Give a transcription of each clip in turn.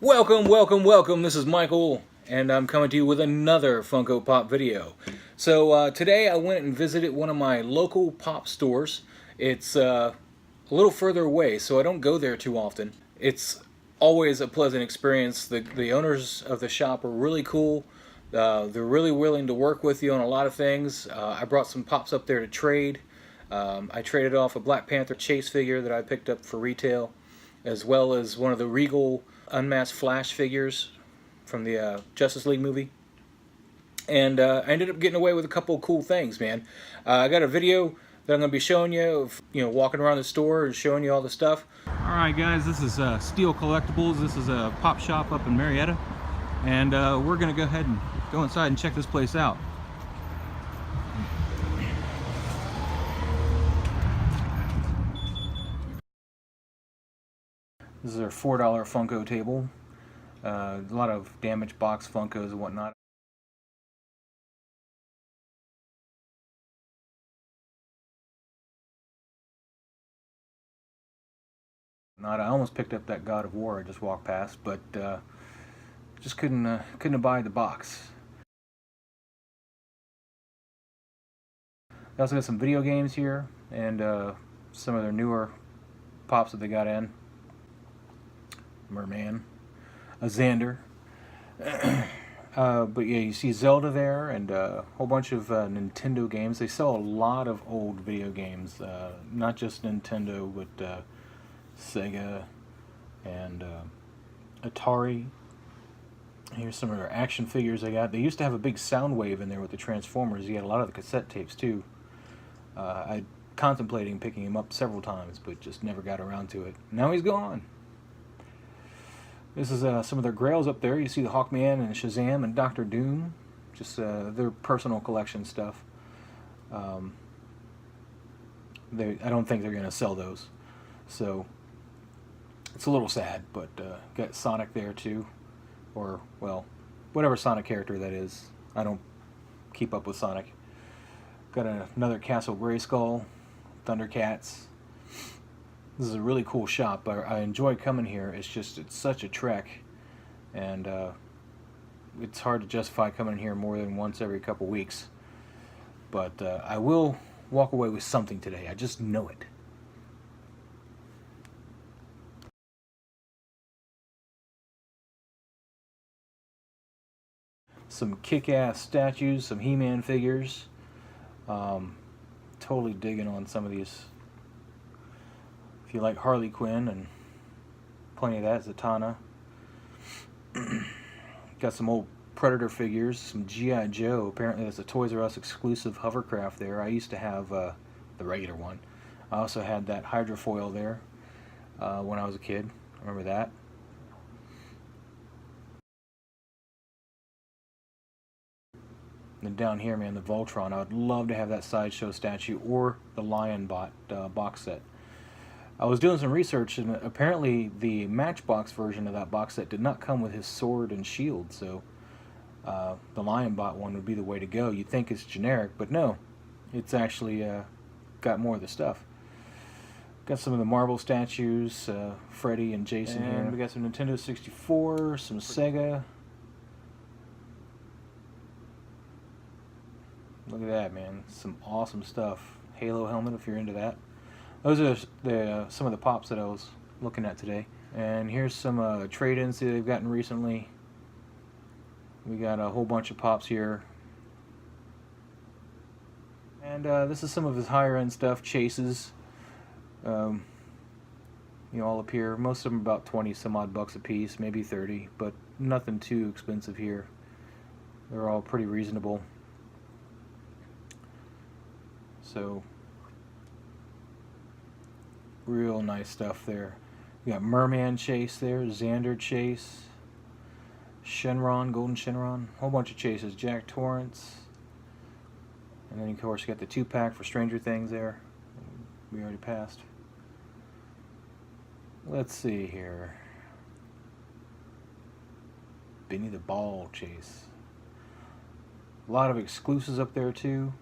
Welcome, welcome, welcome. This is Michael, and I'm coming to you with another Funko Pop video. So today I went and visited one of my local pop stores. It's a little further away, so I don't go there too often. It's always a pleasant experience. The owners of the shop are really cool. They're really willing to work with you on a lot of things. I brought some pops up there to trade. I traded off a Black Panther chase figure that I picked up for retail, as well as one of the Regal Unmasked Flash figures from the Justice League movie. And I ended up getting away with a couple of cool things, man. I got a video that I'm going to be showing you of, walking around the store and showing you all the stuff. Alright guys, this is Steel Collectibles. This is a pop shop up in Marietta. And we're going to go ahead and go inside and check this place out. This is our $4 Funko table. A lot of damaged box Funkos and whatnot. I almost picked up that God of War I just walked past, but just couldn't buy the box. They also got some video games here and some of their newer pops that they got in. Merman, a Xander. But yeah, you see Zelda there and a whole bunch of Nintendo games. They sell a lot of old video games, not just Nintendo, but Sega and Atari. Here's some of their action figures they got. They used to have a big Soundwave in there with the Transformers. You had a lot of the cassette tapes too. I contemplating picking him up several times, but just never got around to it. Now he's gone. This is some of their GRAILS up there. You see the Hawkman and Shazam and Doctor Doom. Just their personal collection stuff. I don't think they're going to sell those. So it's a little sad, but got Sonic there too. Or, well, whatever Sonic character that is. I don't keep up with Sonic. Got another Castle Grayskull, Thundercats. This is a really cool shop. I enjoy coming here. It's such a trek, and it's hard to justify coming here more than once every couple weeks. But I will walk away with something today. I just know it. Some kick-ass statues, some He-Man figures. Totally digging on some of these. If you like Harley Quinn, and plenty of that, Zatanna. Got some old Predator figures, some G.I. Joe. Apparently that's a Toys R Us exclusive hovercraft there. I used to have the regular one. I also had that hydrofoil there when I was a kid. Remember that? And down here, man, the Voltron. I would love to have that Sideshow statue or the Lion Bot box set. I was doing some research, and apparently the Matchbox version of that box set did not come with his sword and shield, so the Lion Bot one would be the way to go. You'd think it's generic, but no. It's actually got more of the stuff. Got some of the Marvel statues, Freddy and Jason here. We got some Nintendo 64, some Sega. Look at that, man. Some awesome stuff. Halo helmet, if you're into that. Those are some of the pops that I was looking at today. And here's some trade-ins that they've gotten recently. We got a whole bunch of pops here. And this is some of his higher-end stuff, Chases. All up here. Most of them about 20 some odd bucks a piece, maybe 30, but nothing too expensive here. They're all pretty reasonable. So, real nice stuff there. You got Merman Chase there, Xander Chase, Shenron, Golden Shenron, whole bunch of chases, Jack Torrance, and then of course you got the 2-pack for Stranger Things there. We already passed. Let's see here. Benny the Ball Chase. A lot of exclusives up there too.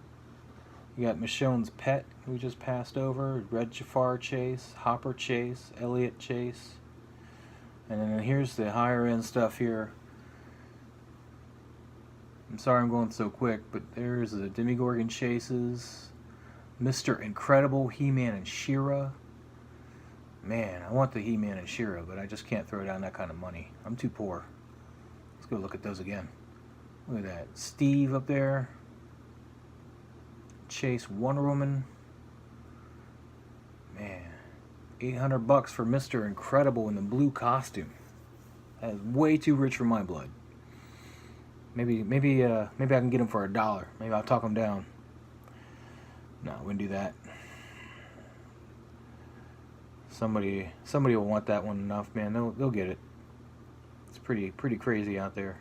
You got Michonne's Pet, who we just passed over, Red Jafar Chase, Hopper Chase, Elliot Chase, And then here's the higher end stuff here. I'm sorry I'm going so quick, but there's the Demogorgon Chases, Mr. Incredible, He-Man and She-Ra. Man, I want the He-Man and She-Ra, but I just can't throw down that kind of money. I'm too poor. Let's go look at those again. Look at that. Steve up there. Chase Wonder Woman. Man, $800 for Mr. Incredible in the blue costume. That is way too rich for my blood. Maybe I can get him for $1. Maybe I'll talk him down. No, I wouldn't do that. Somebody will want that one enough, man. They'll get it. It's pretty crazy out there.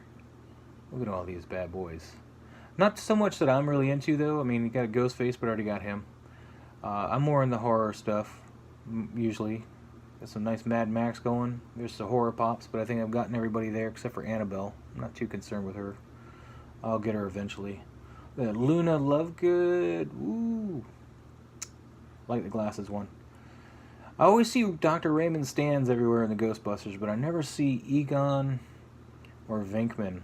Look at all these bad boys. Not so much that I'm really into, though. I mean, you got a Ghostface, but I already got him. I'm more in the horror stuff, usually. Got some nice Mad Max going. There's the horror pops, but I think I've gotten everybody there except for Annabelle. I'm not too concerned with her. I'll get her eventually. Luna Lovegood. Woo! Like the glasses one. I always see Dr. Raymond stands everywhere in the Ghostbusters, but I never see Egon or Venkman.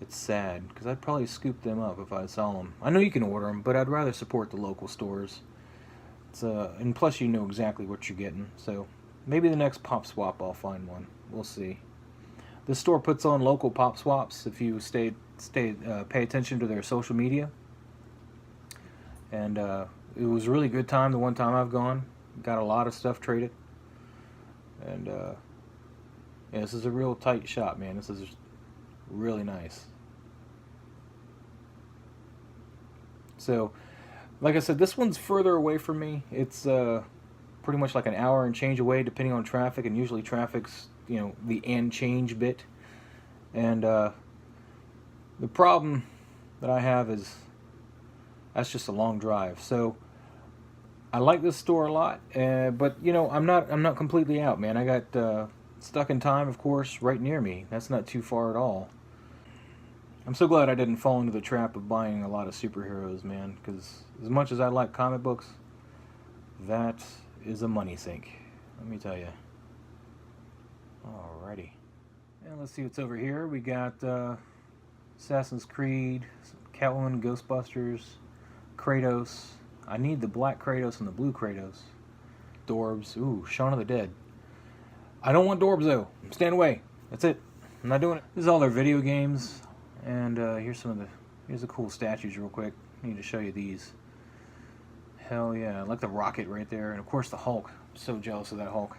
It's sad, because I'd probably scoop them up if I saw them. I know you can order them, but I'd rather support the local stores. And plus you know exactly what you're getting, so maybe the next Pop Swap I'll find one. We'll see. This store puts on local Pop Swaps if you pay attention to their social media. And it was a really good time the one time I've gone. Got a lot of stuff traded. And yeah, this is a real tight shop, man. This is really nice. So, like I said, this one's further away from me. It's pretty much like an hour and change away, depending on traffic, and usually traffic's, you know, the and change bit. And the problem that I have is that's just a long drive. So I like this store a lot, but you know, I'm not completely out, man. I got Stuck in Time, of course, right near me. That's not too far at all. I'm so glad I didn't fall into the trap of buying a lot of superheroes, man, because as much as I like comic books, that is a money sink, let me tell you. Alrighty. And let's see what's over here. We got Assassin's Creed, Catwoman, Ghostbusters, Kratos. I need the black Kratos and the blue Kratos. Dorbs. Ooh, Shaun of the Dead. I don't want Dorbs, though. I'm staying away. That's it. I'm not doing it. This is all their video games. And here's the cool statues real quick. I need to show you these. Hell yeah. I like the rocket right there. And of course the Hulk. I'm so jealous of that Hulk.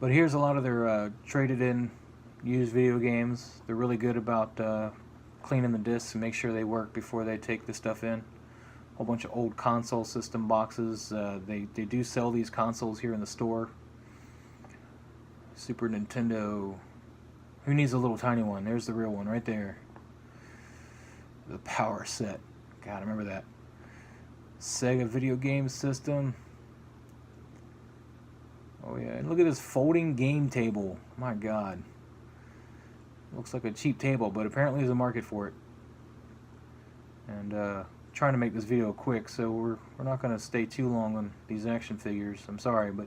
But here's a lot of their traded in used video games. They're really good about cleaning the discs and make sure they work before they take the stuff in. A whole bunch of old console system boxes. They do sell these consoles here in the store. Super Nintendo. Who needs a little tiny one? There's the real one right there. The Power Set. God, I remember that. Sega video game system. Oh yeah, and look at this folding game table. My God. Looks like a cheap table, but apparently there's a market for it. And trying to make this video quick, so we're not going to stay too long on these action figures. I'm sorry, but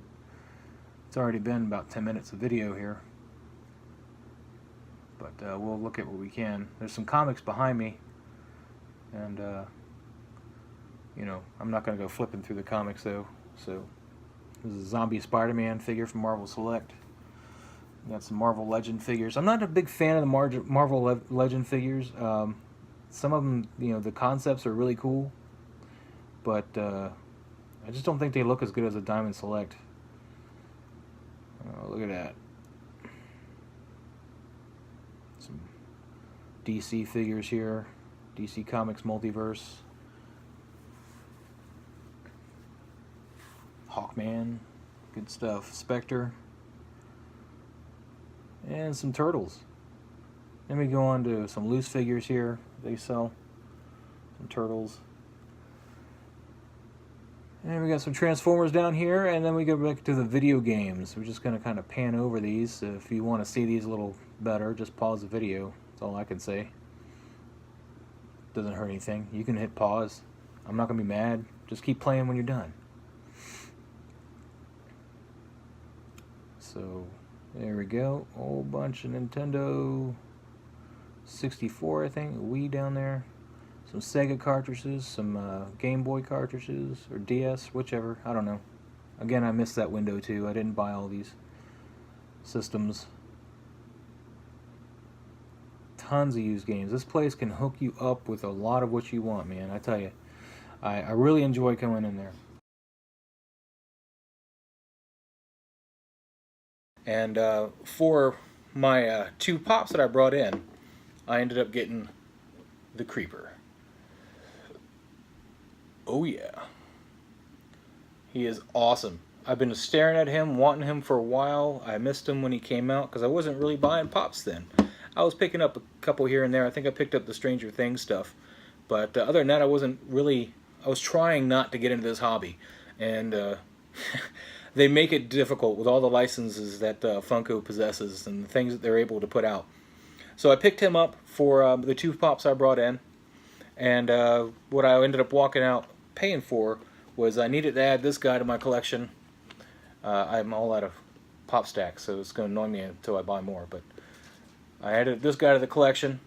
it's already been about 10 minutes of video here. But we'll look at what we can. There's some comics behind me, and you know, I'm not going to go flipping through the comics though. So this is a zombie Spider-Man figure from Marvel Select. Got some Marvel Legend figures. I'm not a big fan of the Marvel Legend figures. Some of them, you know, the concepts are really cool, but I just don't think they look as good as a Diamond Select. Oh, look at that. Some DC figures here. DC Comics Multiverse. Hawkman. Good stuff. Spectre. And some Turtles. Then we go on to some loose figures here. They sell some Turtles. And we got some Transformers down here, and then we go back to the video games. We're just going to kind of pan over these. If you want to see these a little better, just pause the video. That's all I can say. Doesn't hurt anything. You can hit pause. I'm not going to be mad. Just keep playing when you're done. So, There we go. A whole bunch of Nintendo 64, I think. Wii down there. Some Sega cartridges, some Game Boy cartridges, or DS, whichever. I don't know. Again, I missed that window too. I didn't buy all these systems. Tons of used games. This place can hook you up with a lot of what you want, man. I tell you, I really enjoy coming in there. And for my 2 pops that I brought in, I ended up getting the Creeper. Oh yeah. He is awesome. I've been staring at him, wanting him for a while. I missed him when he came out because I wasn't really buying pops then. I was picking up a couple here and there. I think I picked up the Stranger Things stuff. But other than that, I was trying not to get into this hobby. And they make it difficult with all the licenses that Funko possesses and the things that they're able to put out. So I picked him up for the 2 pops I brought in. And what I ended up walking out paying for was I needed to add this guy to my collection. I'm all out of pop stacks, so it's going to annoy me until I buy more. But I added this guy to the collection.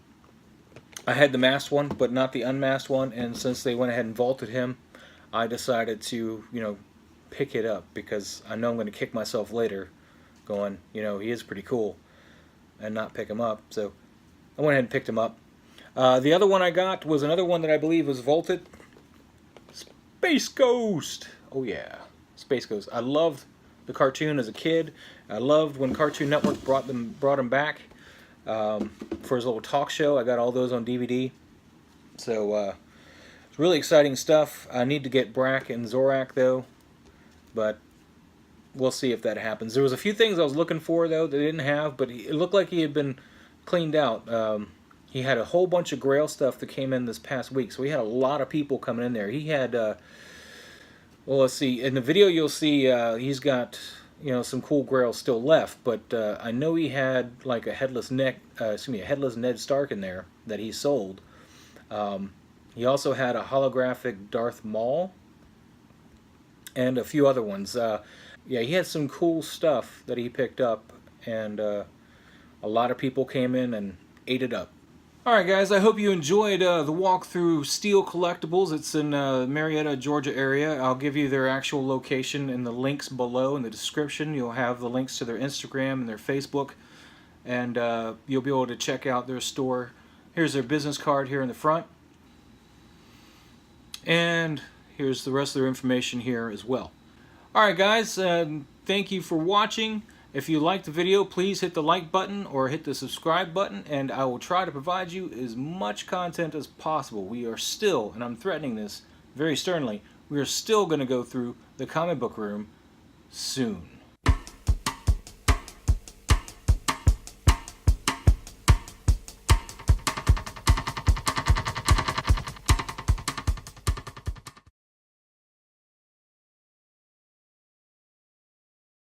I had the masked one, but not the unmasked one. And since they went ahead and vaulted him, I decided to, pick it up because I know I'm going to kick myself later going, he is pretty cool, and not pick him up. So I went ahead and picked him up. The other one I got was another one that I believe was vaulted. Space Ghost! Oh yeah, Space Ghost. I loved the cartoon as a kid. I loved when Cartoon Network brought him back for his little talk show. I got all those on DVD. So it's really exciting stuff. I need to get Brack and Zorak though, but we'll see if that happens. There was a few things I was looking for though that they didn't have, but it looked like he had been cleaned out. He had a whole bunch of Grail stuff that came in this past week, so he had a lot of people coming in there. He had, well, let's see. In the video, you'll see he's got, some cool Grails still left, but I know he had like a headless Ned Stark in there that he sold. He also had a holographic Darth Maul and a few other ones. Yeah, he had some cool stuff that he picked up, and a lot of people came in and ate it up. Alright guys, I hope you enjoyed the walk through Steel Collectibles. It's in Marietta, Georgia area. I'll give you their actual location in the links below in the description. You'll have the links to their Instagram and their Facebook, and you'll be able to check out their store. Here's their business card here in the front, and here's the rest of their information here as well. Alright guys, thank you for watching. If you liked the video, please hit the like button or hit the subscribe button, and I will try to provide you as much content as possible. We are still, and I'm threatening this very sternly, we are still going to go through the comic book room soon.